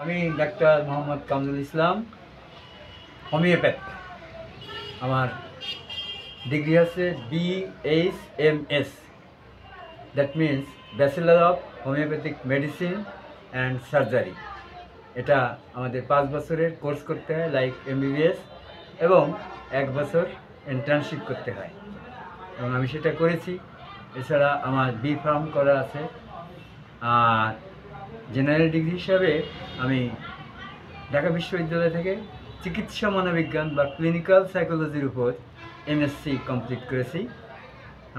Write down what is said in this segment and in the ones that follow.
আমি doctor Mohammad Kamrul Islam, homeopath. আমার degree আছে BHMS, that means bachelor of homeopathic medicine and surgery. এটা আমাদের 5 বছরের কোর্স করতে হয় লাইক MBBS, এবং 1 বছর ইন্টার্নশিপ করতে হয়, এবং আমি সেটা করেছি। এছাড়া আমার B.Pharm করা আছে। আর জেনারেল ডিগ্রি হিসাবে আমি ঢাকা বিশ্ববিদ্যালয় থেকে চিকিৎসা মনোবিজ্ঞান বা ক্লিনিক্যাল সাইকোলজির উপর MSc কমপ্লিট করেছি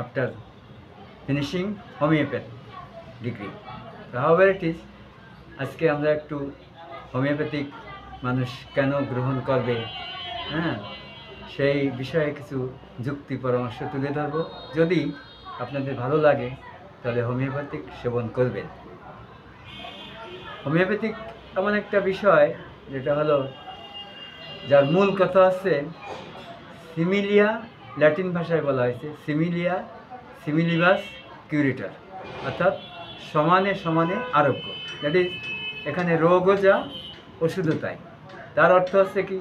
after finishing homeopath degree. However it is, আজকে আমরা একটু হোমিওপ্যাথিক মানুষ কেন গ্রহণ করবে, সেই বিষয়ে কিছু যুক্তি পরামর্শ তুলে ধরব। যদি আপনাদের ভালো লাগে তাহলে হোমিওপ্যাথিক সেবন করবেন। হোমিওপ্যাথিক এমন একটা বিষয় যেটা হলো, যার মূল কথা হচ্ছে সিমিলিয়া, ল্যাটিন ভাষায় বলা হয়েছে সিমিলিয়া সিমিলিবাস কিউরেটর, অর্থাৎ সমানে সমানে আরোগ্য। দ্যাট ইজ, এখানে রোগও যা, ওষুধও তাই। তার অর্থ হচ্ছে কি,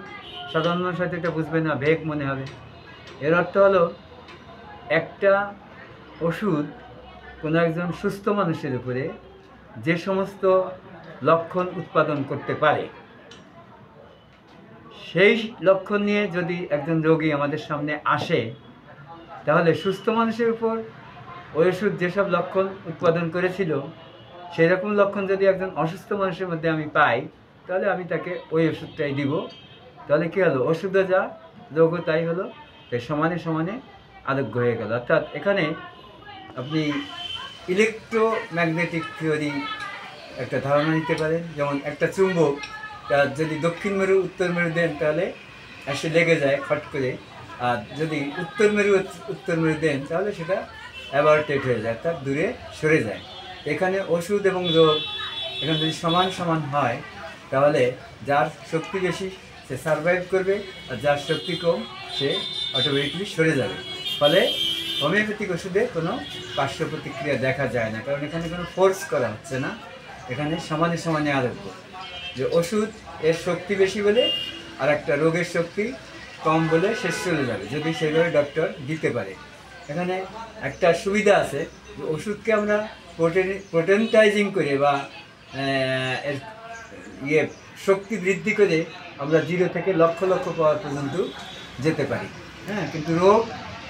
সাধারণ মানুষ হয়তো এটা বুঝবে না, ভেগ মনে হবে। এর অর্থ হলো, একটা ওষুধ কোনো একজন সুস্থ মানুষের উপরে যে সমস্ত লক্ষণ উৎপাদন করতে পারে, সেই লক্ষণ নিয়ে যদি একজন রোগী আমাদের সামনে আসে, তাহলে সুস্থ মানুষের উপর ওই ওষুধ যেসব লক্ষণ উৎপাদন করেছিল, সেই রকম লক্ষণ যদি একজন অসুস্থ মানুষের মধ্যে আমি পাই, তাহলে আমি তাকে ওই ওষুধটাই দিব। তাহলে কী হলো, ওষুধও যা, রোগও তাই হলো, তাই সমানে সমানে আরোগ্য হয়ে গেল। অর্থাৎ এখানে আপনি ইলেকট্রোম্যাগনেটিক থিওরি একটা ধারণা নিতে পারেন। যেমন একটা চুম্বক, তার যদি দক্ষিণ মেরু উত্তর মেরু দেন তাহলে এসে লেগে যায় খট করে, আর যদি উত্তর মেরু দেন তাহলে সেটা অ্যাভার্টেড হয়ে যায়, অর্থাৎ দূরে সরে যায়। এখানে ওষুধ এবং রোগ এখানে যদি সমান সমান হয়, তাহলে যার শক্তি বেশি সে সারভাইভ করবে, আর যার শক্তি কম সে অটোমেটিকলি সরে যাবে। ফলে হোমিওপ্যাথিক ওষুধে কোনো পার্শ্ব প্রতিক্রিয়া দেখা যায় না, কারণ এখানে কোনো ফোর্স করা হচ্ছে না, এখানে সমানে সমানে আরোগ্য। যে ওষুধ এর শক্তি বেশি বলে আর একটা রোগের শক্তি কম বলে শেষ চলে যাবে, যদি সেইভাবে ডক্টর দিতে পারে। এখানে একটা সুবিধা আছে যে ওষুধকে আমরা প্রোটেনটাইজিং করে বা এর শক্তি বৃদ্ধি করে আমরা 0 থেকে লক্ষ লক্ষ পাওয়ার পর্যন্ত যেতে পারি। কিন্তু রোগ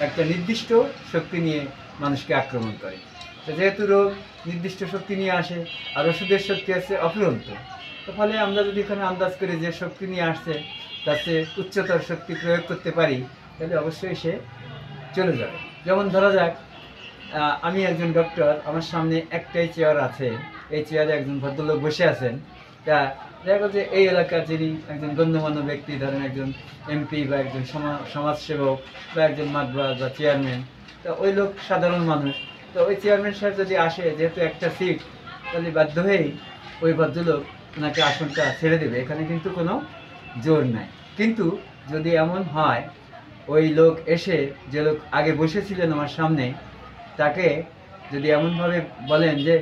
একটা নির্দিষ্ট শক্তি নিয়ে মানুষকে আক্রমণ করে। তো যেহেতু রোগ নির্দিষ্ট শক্তি নিয়ে আসে, আর ওষুধের শক্তি আছে অফুরন্ত, তো ফলে আমরা যদি এখানে আন্দাজ করে যে শক্তি নিয়ে আসছে তাতে উচ্চতর শক্তি প্রয়োগ করতে পারি, তাহলে অবশ্যই সে চলে যাবে। যেমন ধরা যাক, আমি একজন ডক্টর, আমার সামনে একটাই চেয়ার আছে, এই চেয়ারে একজন ভদ্রলোক বসে আছেন। তা দেখা যাচ্ছে এই এলাকার যিনি একজন গণ্যমান্য ব্যক্তি, ধরেন একজন MP বা একজন সমাজসেবক বা একজন মাতবার বা চেয়ারম্যান, তো ওই লোক সাধারণ মানুষ। তো ওই চেয়ারম্যান সাহেব যদি আসে, যেহেতু একটা সিট, তাহলে বাধ্য হয়েই ওই ভদ্রলোক ওনাকে আসনটা ছেড়ে দেবে, এখানে কিন্তু কোনো জোর নাই। কিন্তু যদি এমন হয়, ওই লোক এসে, যে লোক আগে বসেছিলেন আমার সামনে, তাকে যদি এমনভাবে বলেন যে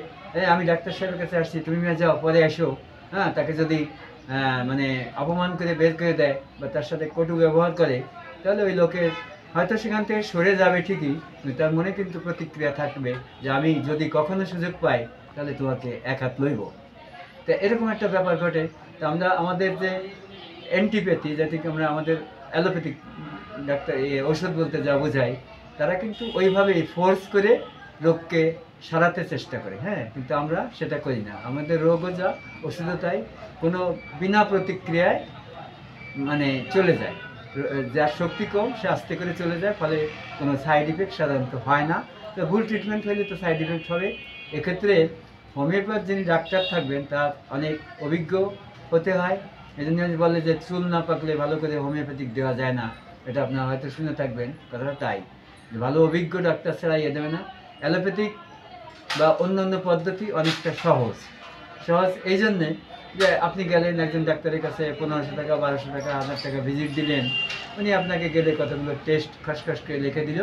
আমি ডাক্তার সাহেবের কাছে আসছি, তুমি যাও, পরে এসো, তাকে যদি মানে অপমান করে বের করে দেয় বা তার সাথে কটু ব্যবহার করে, তাহলে ওই লোকের হয়তো সেখান থেকে সরে যাবে ঠিকই, কিন্তু তার মনে কিন্তু প্রতিক্রিয়া থাকবে যে আমি যদি কখনো সুযোগ পাই তাহলে তোমাকে এক হাত লইব। তো এরকম একটা ব্যাপার ঘটে। তো আমরা আমাদের যে অ্যান্টিপ্যাথি, যেটিকে আমরা আমাদের অ্যালোপ্যাথিক ডাক্তার ওষুধ বলতে যা বোঝাই, তারা কিন্তু ওইভাবেই ফোর্স করে রোগকে সারাতে চেষ্টা করে। কিন্তু আমরা সেটা করি না। আমাদের রোগও যা, ওষুধও তাই, কোনো বিনা প্রতিক্রিয়ায় মানে চলে যায়। যার শক্তি কম সে আস্তে করে চলে যায়, ফলে কোনো সাইড ইফেক্ট সাধারণত হয় না। তো ভুল ট্রিটমেন্ট হলে তো সাইড ইফেক্ট হবে। এক্ষেত্রে হোমিওপ্যাথ যিনি ডাক্তার থাকবেন তার অনেক অভিজ্ঞ হতে হয়। এই জন্য বলে যে চুল না পাকলে ভালো করে হোমিওপ্যাথিক দেওয়া যায় না, এটা আপনারা হয়তো শুনে থাকবেন, কথাটা তাই। ভালো অভিজ্ঞ ডাক্তার ছাড়া দেবে না। অ্যালোপ্যাথিক বা অন্যান্য পদ্ধতি অনেকটা সহজ এই জন্যে যে আপনি গেলেন একজন ডাক্তারের কাছে, 1500 টাকা 1200 টাকা 1000 টাকা ভিজিট দিলেন, উনি আপনাকে গেলে কতগুলো টেস্ট খসখস করে লিখে দিল,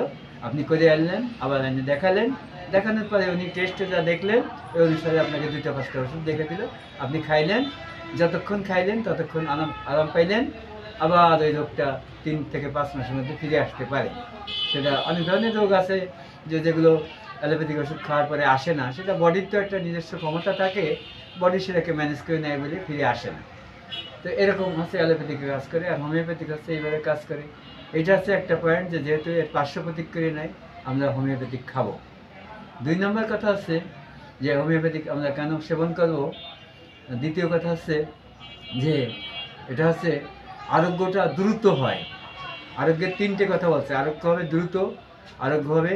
আপনি করে আনলেন, আবার এনে দেখালেন, দেখানোর পরে উনি টেস্টে যা দেখলেন ওই অনুসারে আপনাকে 2টা 5টা ওষুধ দেখে দিল, আপনি খাইলেন, যতক্ষণ খাইলেন ততক্ষণ আরাম আরাম পাইলেন, আবার ওই রোগটা 3 থেকে 5 মাসের মধ্যে ফিরে আসতে পারে। সেটা অনেক ধরনের রোগ আছে যেগুলো অ্যালোপ্যাথিক ওষুধ খাওয়ার পরে আসে না, সেটা বডির তো একটা নিজস্ব ক্ষমতা থাকে, বডি সেটাকে ম্যানেজ করে নেয় বলে ফিরে আসে না। তো এরকম হচ্ছে অ্যালোপ্যাথিক কাজ করে, আর হোমিওপ্যাথিক হচ্ছে এইভাবে কাজ করে। এটা হচ্ছে একটা পয়েন্ট যে যেহেতু এর পার্শ্ব প্রতিক্রিয়া নাই, আমরা হোমিওপ্যাথিক খাবো। 2 নম্বর কথা হচ্ছে যে হোমিওপ্যাথিক আমরা কেন সেবন করব। দ্বিতীয় কথা হচ্ছে যে এটা হচ্ছে আরোগ্যটা দ্রুত হয়। আরোগ্যের 3টে কথা বলছে, আরোগ্য হবে দ্রুত, আরোগ্য হবে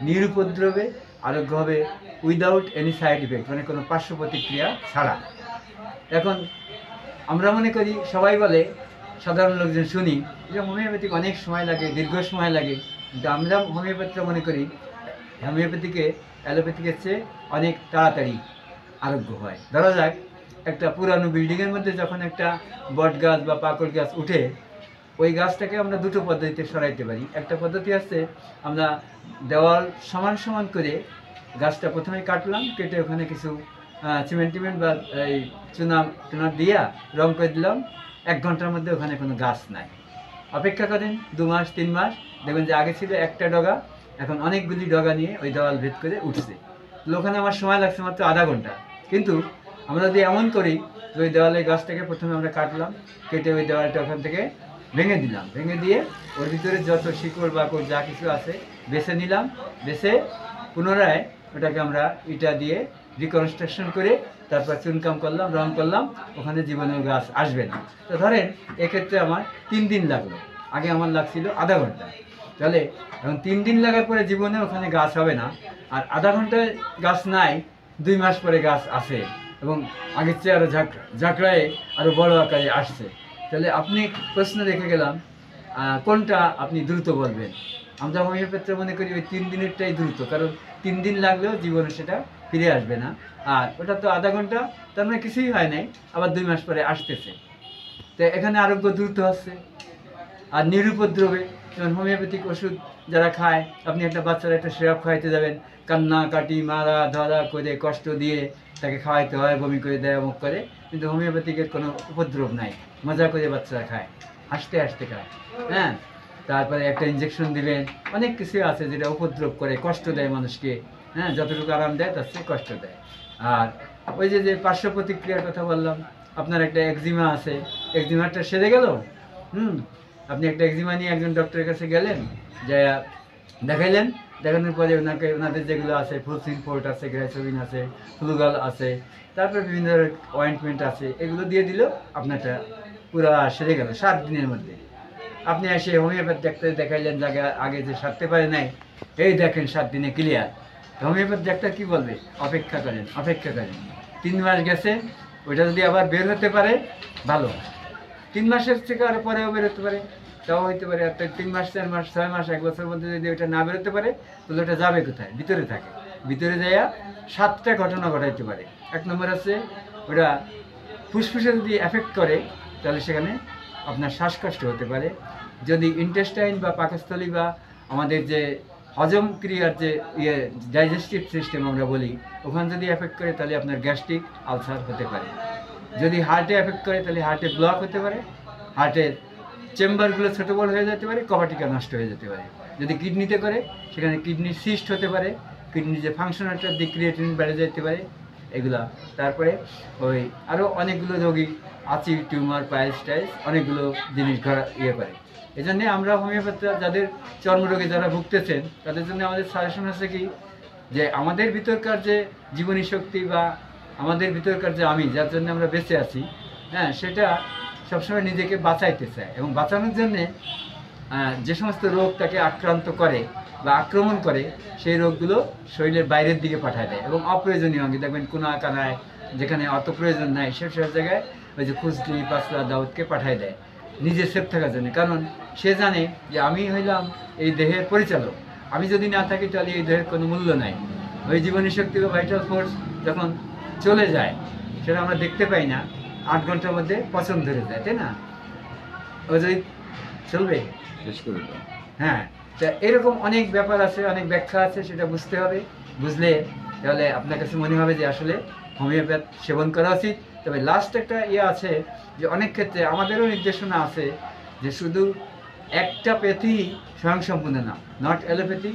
নিরুপদ্রবে, আরোগ্য হবে উইদাউট এনি সাইড ইফেক্ট, মানে কোনো পার্শ্ব প্রতিক্রিয়া ছাড়া। এখন আমরা মনে করি, সবাই বলে, সাধারণ লোকজন শুনি যে হোমিওপ্যাথিক অনেক সময় লাগে, দীর্ঘ সময় লাগে, কিন্তু আমরা হোমিওপ্যাথিরা মনে করি হোমিওপ্যাথিকে অ্যালোপ্যাথিকের চেয়ে অনেক তাড়াতাড়ি আরোগ্য হয়। ধরা যাক একটা পুরানো বিল্ডিংয়ের মধ্যে যখন একটা বট গাছ বা পাকড় গাছ উঠে, ওই গাছটাকে আমরা 2টো পদ্ধতিতে সরাইতে পারি। একটা পদ্ধতি আছে, আমরা দেওয়াল সমান সমান করে গাছটা প্রথমে কাটলাম, কেটে ওখানে কিছু সিমেন্ট টিমেন্ট বা এই চুনা দিয়া রং করে দিলাম, 1 ঘন্টার মধ্যে ওখানে কোনো গাছ নাই। অপেক্ষা করেন 2 মাস 3 মাস, দেখবেন যে আগে ছিল একটা ডগা, এখন অনেকগুলি ডগা নিয়ে ওই দেওয়াল ভেদ করে উঠছে। তো ওখানে আমার সময় লাগছে মাত্র আধা ঘন্টা। কিন্তু আমরা যদি এমন করি যে ওই দেওয়ালের গাছটাকে প্রথমে আমরা কাটলাম, কেটে ওই দেওয়ালটা ওখান থেকে ভেঙে দিলাম, ভেঙে দিয়ে ওর ভিতরে যত শিকড় বাকড় যা কিছু আছে বেছে নিলাম, বেছে পুনরায় ওটাকে আমরা ইটা দিয়ে রিকনস্ট্রাকশন করে তারপর চুনকাম করলাম, রং করলাম, ওখানে জীবনের গাছ আসবে না। তো ধরেন এক্ষেত্রে আমার 3 দিন লাগলো, আগে আমার লাগছিল আধা ঘন্টা। তাহলে এখন 3 দিন লাগার পরে জীবনে ওখানে গাছ হবে না, আর আধা ঘন্টায় গাছ নাই, 2 মাস পরে গাছ আসে এবং আগের চেয়ে আরও ঝাঁকড়ায় আরও বড় আকারে আসছে। তাহলে আপনি প্রশ্ন রেখে গেলাম, কোনটা আপনি দ্রুত বলবেন? আমরা হোমিওপ্যাথি মনে করি ওই 3 দিনেরটাই দ্রুত, কারণ 3 দিন লাগলেও জীবনে সেটা ফিরে আসবে না, আর ওটা তো আধা ঘন্টা, তার মানে কিছুই হয় নাই, আবার 2 মাস পরে আসতেছে। তো এখানে আরোগ্য দ্রুত হচ্ছে আর নিরুপদ্রবে। যেমন হোমিওপ্যাথিক ওষুধ যারা খায়, আপনি একটা বাচ্চার একটা সিরাপ খাওয়াইতে যাবেন, কান্না কাটি মারা ধরা করে কষ্ট দিয়ে তাকে খাওয়াইতে হয়, বমি করে দেয়, অমুক করে, কিন্তু হোমিওপ্যাথিকের কোনো উপদ্রব নাই, মজা করে বাচ্চারা খায়, হাসতে হাসতে খায়। হ্যাঁ, তারপরে একটা ইঞ্জেকশন দিবেন, অনেক কিছু আছে যেটা উপদ্রব করে, কষ্ট দেয় মানুষকে। হ্যাঁ, যতটুকু আরাম দেয় তার চেয়ে কষ্ট দেয়। আর ওই যে পার্শ্ব প্রতিক্রিয়ার কথা বললাম, আপনার একটা একজিমা আছে, একজিমাটা সেরে গেল, আপনি একটা একজিমা নিয়ে একজন ডক্টরের কাছে গেলেন, যা দেখাইলেন, দেখানোর পরে ওনাদের যেগুলো আছে, ফ্লুসিন ফোর্ট আছে, গ্রাইসোবিন আছে, ফ্লুগাল আছে, তারপরে বিভিন্ন ধরনের অয়েন্টমেন্ট আছে, এগুলো দিয়ে দিল, আপনারটা পুরো সেরে গেল 7 দিনের মধ্যে। আপনি এসে হোমিওপ্যাথি ডাক্তার দেখাইলেন, জায়গা আগে যে সারতে পারে নাই, এই দেখেন 7 দিনে ক্লিয়ার। হোমিওপ্যাথি ডাক্তার কী বলবে? অপেক্ষা করেন, অপেক্ষা করেন। 3 মাস গেছে, ওইটা যদি আবার বের হতে পারে ভালো, 3 মাসের থেকে আর পরেও বেরোতে পারে, তাও হইতে পারে। আর 3 মাস 4 মাস 6 মাস 1 বছরের মধ্যে যদি ওইটা না বেরোতে পারে, তাহলে ওটা যাবে কোথায়? ভিতরে থাকে, ভিতরে যাইয়া 7টা ঘটনা ঘটাইতে পারে। 1 নম্বর আছে, ওটা ফুসফুসে যদি এফেক্ট করে, তাহলে সেখানে আপনার শ্বাসকষ্ট হতে পারে। যদি ইন্টেস্টাইন বা পাকস্থলী বা আমাদের যে হজম ক্রিয়ার যে ডাইজেস্টিভ সিস্টেম আমরা বলি, ওখানে যদি এফেক্ট করে, তাহলে আপনার গ্যাস্ট্রিক আলসার হতে পারে। যদি হার্টে এফেক্ট করে, তাহলে হার্টে ব্লক হতে পারে, হার্টের চেম্বারগুলো ছোটো বড় হয়ে যেতে পারে, কপাটিকা নষ্ট হয়ে যেতে পারে। যদি কিডনিতে করে, সেখানে কিডনির সিস্ট হতে পারে, কিডনির যে ফাংশনালটার দিক ক্রিয়েটিনিন বেড়ে যেতে পারে, এগুলা। তারপরে ওই আরও অনেকগুলো রোগী আছে, টিউমার, পাইলস টাইলস, অনেকগুলো জিনিস ইয়ে করে। এই জন্যে আমরা হোমিওপ্যাথি যাদের চর্মরোগে যারা ভুগতেছেন, তাদের জন্য আমাদের সাজেশন আছে কি, যে আমাদের ভিতরকার যে জীবনী শক্তি বা আমাদের ভিতরকার যে আমি, যার জন্য আমরা বেঁচে আছি, হ্যাঁ, সেটা সবসময় নিজেকে বাঁচাইতে চায়, এবং বাঁচানোর জন্যে যে সমস্ত রোগ তাকে আক্রান্ত করে বা আক্রমণ করে, সেই রোগগুলো শরীরের বাইরের দিকে পাঠায় দেয়, এবং অপ্রয়োজনীয় অঙ্গে দেখবেন কোনা কানায়, যেখানে অত প্রয়োজন নাই, সেসব জায়গায় ওই যে খুজলি পাতলা দাউদকে পাঠায় দেয় নিজে সেফ থাকার জন্য। কারণ সে জানে যে আমি হইলাম এই দেহের পরিচালক, আমি যদি না থাকি তাহলে এই দেহের কোনো মূল্য নাই। ওই জীবনী শক্তি বা ভাইটাল ফোর্স যখন চলে যায়, সেটা আমরা দেখতে পাই না, 8 ঘন্টার মধ্যে পচন ধরে যায়, তাই না? ও যদি চলবে শেষ করে দেয়। হ্যাঁ, তা এরকম অনেক ব্যাপার আছে, অনেক ব্যাখ্যা আছে, সেটা বুঝতে হবে। বুঝলে তাহলে আপনার কাছে মনে হবে যে আসলে হোমিওপ্যাথ সেবন করা উচিত, তবে লাস্ট একটা আছে যে অনেক ক্ষেত্রে আমাদেরও নির্দেশনা আছে যে শুধু একটা প্যাথি স্বয়ংসম্পূর্ণ না, not allopathy,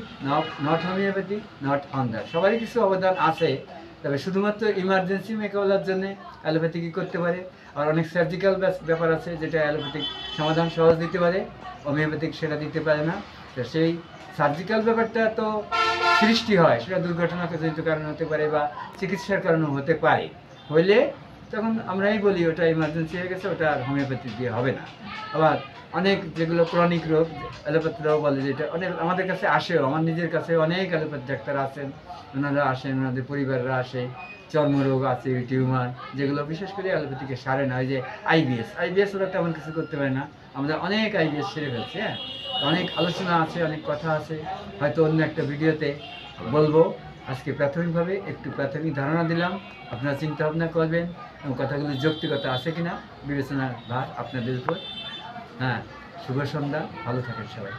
not homeopathy, not অন্ধার, সবারই কিছু অবদান আছে। তবে শুধুমাত্র ইমার্জেন্সি মোকাবেলার জন্য অ্যালোপ্যাথি কী করতে পারে, আর অনেক সার্জিক্যাল ব্যাপার আছে যেটা অ্যালোপ্যাথিক সমাধান সহজ দিতে পারে, হোমিওপ্যাথিক সেটা দিতে পারে না। তো সেই সার্জিক্যাল ব্যাপারটা তো সৃষ্টি হয়, সেটা দুর্ঘটনাজনিত কারণে হতে পারে বা চিকিৎসার কারণে হতে পারে, হইলে তখন আমরাই বলি ওটা ইমার্জেন্সি হয়ে গেছে, ওটা আর হোমিওপ্যাথি দিয়ে হবে না। আবার অনেক যেগুলো ক্রনিক রোগ, অ্যালোপ্যাথিরাও বলে যেটা অনেক আমাদের কাছে আসেও, আমার নিজের কাছে অনেক অ্যালোপ্যাথি ডাক্তার আছেন, ওনারা আসেন, ওনাদের পরিবাররা আসে, চর্মরোগ আছে, টিউমার, যেগুলো বিশেষ করে অ্যালোপ্যাথিকে সারে না। ওই যে আইবিএস ওরা তেমন কিছু করতে পারে না, আমরা অনেক আইবিএস সেরে ফেলছি। হ্যাঁ, অনেক আলোচনা আছে, অনেক কথা আছে, হয়তো অন্য একটা ভিডিওতে বলবো। আজকে প্রাথমিকভাবে একটু প্রাথমিক ধারণা দিলাম, আপনারা চিন্তা ভাবনা করবেন এবং কথাগুলোর যৌক্তিকতা আছে কিনা বিবেচনার ভার আপনাদের উপর। হ্যাঁ, শুভ সন্ধ্যা, ভালো থাকেন সবাই।